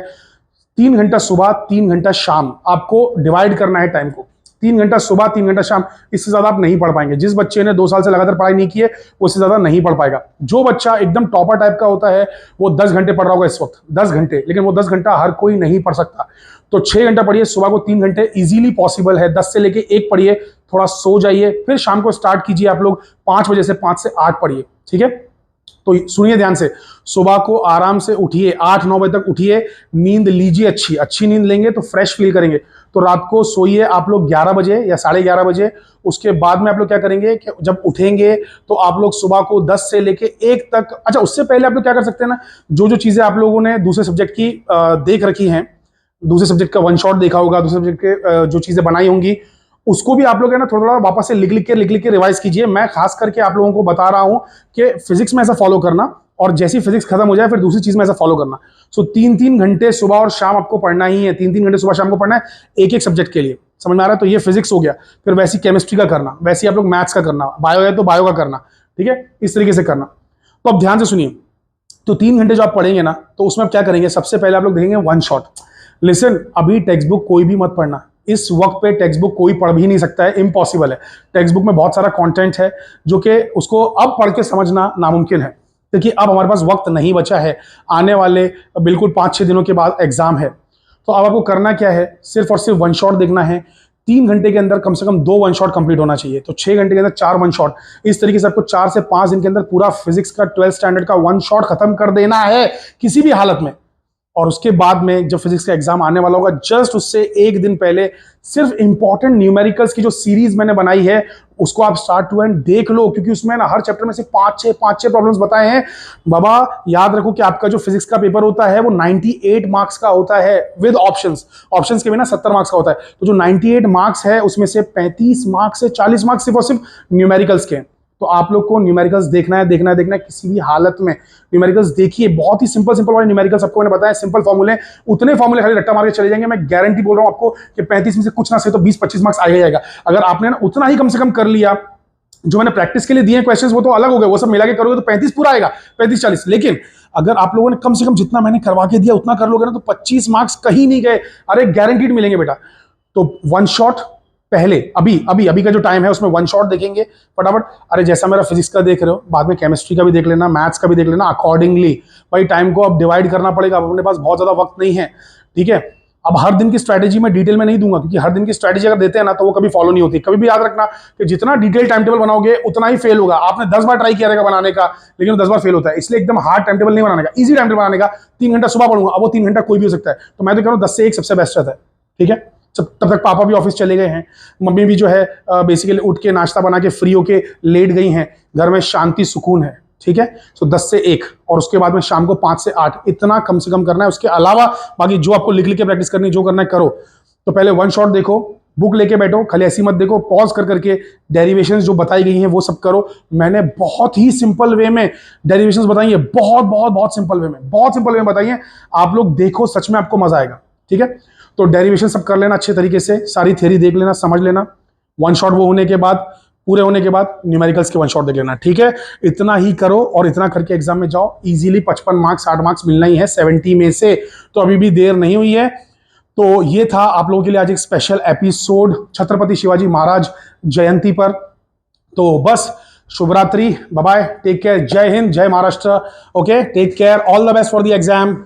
A: 3 घंटा सुबह, 3 घंटा शाम, आपको डिवाइड करना है टाइम को। 3 घंटा सुबह, 3 घंटा शाम, इससे ज्यादा आप नहीं पढ़ पाएंगे। जिस बच्चे ने 2 साल से लगातार पढ़ाई नहीं की है, वो इससे ज्यादा नहीं पढ़ पाएगा। जो बच्चा एकदम टॉपर टाइप का होता है, वो 10 घंटे पढ़ रहा होगा इस वक्त, 10 घंटे, लेकिन वो 10 घंटा हर कोई नहीं पढ़ सकता। तो 6 घंटा पढ़िए, सुबह को 3 घंटे इजीली पॉसिबल है, 10 से लेके 1 पढ़िए, थोड़ा सो जाइए, फिर शाम को स्टार्ट कीजिए आप लोग 5 बजे से 5 से 8 पढ़िए। ठीक है, तो सुनिए ध्यान से, सुबह को आराम से उठिए, 8-9 बजे तक उठिए, नींद लीजिए, अच्छी नींद लेंगे तो फ्रेश फील करेंगे। तो रात को सोइए आप लोग 11 बजे या 11:30 बजे। उसके बाद में आप लोग क्या करेंगे कि जब उठेंगे तो आप लोग सुबह को 10 से लेके 1 तक, अच्छा उससे पहले आप लोग क्या कर सकते हैं ना, जो जो चीजें आप लोगों ने दूसरे सब्जेक्ट की देख रखी हैं, दूसरे सब्जेक्ट का वन शॉट देखा होगा, दूसरे सब्जेक्ट के जो चीजें बनाई होंगी, उसको भी आप लोग है ना थोड़ा थोड़ा वापस से लिख लिख के रिवाइज कीजिए। मैं खास करके आप लोगों को बता रहा हूं कि फिजिक्स में ऐसा फॉलो करना, और जैसी फिजिक्स खत्म हो जाए फिर दूसरी चीज में ऐसा फॉलो करना। सो 3-3 घंटे सुबह और शाम आपको पढ़ना ही है, 3-3 घंटे सुबह शाम को पढ़ना है, एक सब्जेक्ट के लिए। समझ में आ रहा है? तो ये फिजिक्स हो गया। फिर वैसी केमिस्ट्री का करना, वैसे आप लोग मैथ्स का करना, बायो है तो बायो का करना। ठीक है, इस तरीके से करना। तो अब ध्यान से सुनिए, तो 3 घंटे जो आप पढ़ेंगे ना, तो उसमें आप क्या करेंगे, सबसे पहले आप लोग देखेंगे वन शॉट। लिसन, अभी टेक्स्ट बुक कोई भी मत पढ़ना, इस वक्त पे टेक्स्ट बुक कोई पढ़ भी नहीं सकता है, इम्पॉसिबल है। टेक्स्ट बुक में बहुत सारा कंटेंट है जो कि उसको अब पढ़ के समझना नामुमकिन है, क्योंकि अब हमारे पास वक्त नहीं बचा है। आने वाले बिल्कुल 5-6 दिनों के बाद एग्जाम है। तो अब आपको करना क्या है, सिर्फ और सिर्फ वन शॉट देखना है। 3 घंटे के अंदर कम से कम 2 वन शॉट कंप्लीट होना चाहिए। तो 6 घंटे के अंदर 4 वन शॉट, इस तरीके से आपको 4 से 5 दिन के अंदर पूरा फिजिक्स का 12th स्टैंडर्ड का वन शॉट खत्म कर देना है किसी भी हालत में। और उसके बाद में जब फिजिक्स का एग्जाम आने वाला होगा, जस्ट उससे 1 दिन पहले सिर्फ इंपॉर्टेंट न्यूमेरिकल्स की जो सीरीज मैंने बनाई है उसको आप स्टार्ट टू एंड देख लो, क्योंकि उसमें ना हर चैप्टर में से 5-6 प्रॉब्लम्स बताए हैं। बाबा याद रखो कि आपका जो फिजिक्स का पेपर होता है वो 98 मार्क्स का होता है विद ऑप्शंस के बिना 70 मार्क्स का होता है। तो जो 98 मार्क्स है उसमें से 35 मार्क्स से 40 मार्क्स सिर्फ और सिर्फ न्यूमेरिकल्स के। तो आप लोग को न्यूमेरिकल्स देखना है किसी भी हालत में। न्यूमेरिकल्स देखिए, बहुत ही सिंपल वाले न्यूमेरिकल्स आपको मैंने बताया, सिंपल फॉर्मूले, उतने फॉर्मूले खाली रट्टा मार के चले जाएंगे। मैं गारंटी बोल रहा हूं आपको कि 35 में से कुछ ना से तो 20-25 मार्क्स आ जाएगा। अगर आपने ना उतना ही कम से कम कर लिया, जो मैंने प्रैक्टिस के लिए दिए क्वेश्चंस वो तो अलग हो गए, वो सब मिला के करोगे तो 35 पूरा आएगा, 35-40। लेकिन अगर आप लोगों ने कम से कम जितना मैंने करवा के दिया उतना कर लोगे ना, तो 25 मार्क्स कहीं नहीं गए, अरे गारंटीड मिलेंगे बेटा। तो वन शॉट पहले अभी अभी अभी का जो टाइम है उसमें वन शॉट देखेंगे फटाफट। अरे जैसा मेरा फिजिक्स का देख रहे हो, बाद में केमिस्ट्री का भी देख लेना, मैथ्स का भी देख लेना अकॉर्डिंगली। भाई टाइम को अब डिवाइड करना पड़ेगा, अब अपने पास बहुत ज्यादा वक्त नहीं है, ठीक है। अब हर दिन की स्ट्रैटेजी मैं डिटेल में नहीं दूंगा, क्योंकि हर दिन की स्ट्रैटेजी अगर देते हैं ना तो वो कभी फॉलो नहीं होती। कभी भी याद रखना कि जितना डिटेल टाइम टेबल बनाओगे उतना ही फेल होगा। आपने 10 बार ट्राई किया रहेगा बनाने का, लेकिन 10 बार फेल होता है। इसलिए एकदम हार्ड टाइम टेबल नहीं बनाने का, इजी टाइम टेबल बनाने का। 3 घंटा सुबह पढ़ूंगा, अब वो 3 घंटा कोई भी हो सकता है। तो मैं तो कह रहा हूँ 10 से 1 सबसे बेस्ट रहता है, ठीक है। तब तक पापा भी ऑफिस चले गए हैं, मम्मी भी जो है बेसिकली उठ के नाश्ता बना के फ्री होके लेट गई हैं, घर में शांति सुकून है, ठीक है। तो 10 से 1 और उसके बाद में शाम को 5 से 8 इतना कम से कम करना है। उसके अलावा बाकी जो आपको लिख लिख के प्रैक्टिस करनी, जो करना है करो। तो पहले वन शॉट देखो, बुक लेके बैठो, खाली ऐसी मत देखो, पॉज कर करके डेरिवेशंस जो बताई गई हैं वो सब करो। मैंने बहुत ही सिंपल वे में डेरिवेशंस बताई है, बहुत बहुत बहुत सिंपल वे में, बहुत सिंपल वे में बताई है। आप लोग देखो, सच में आपको मजा आएगा, ठीक है। तो डेरिवेशन सब कर लेना अच्छे तरीके से, सारी थ्योरी देख लेना, समझ लेना। वन शॉट वो होने के बाद, पूरे होने के बाद न्यूमेरिकल्स के वन शॉट देख लेना, ठीक है। इतना ही करो और इतना करके एग्जाम में जाओ। इजीली 55 मार्क्स 60 मार्क्स मिलना ही है 70 में से, तो अभी भी देर नहीं हुई है। तो ये था आप लोगों के लिए आज एक स्पेशल एपिसोड छत्रपति शिवाजी महाराज जयंती पर। तो बस शुभ रात्रि, बाय बाय, टेक केयर, जय हिंद, जय Maharashtra. Okay, take care, all the best for the exam.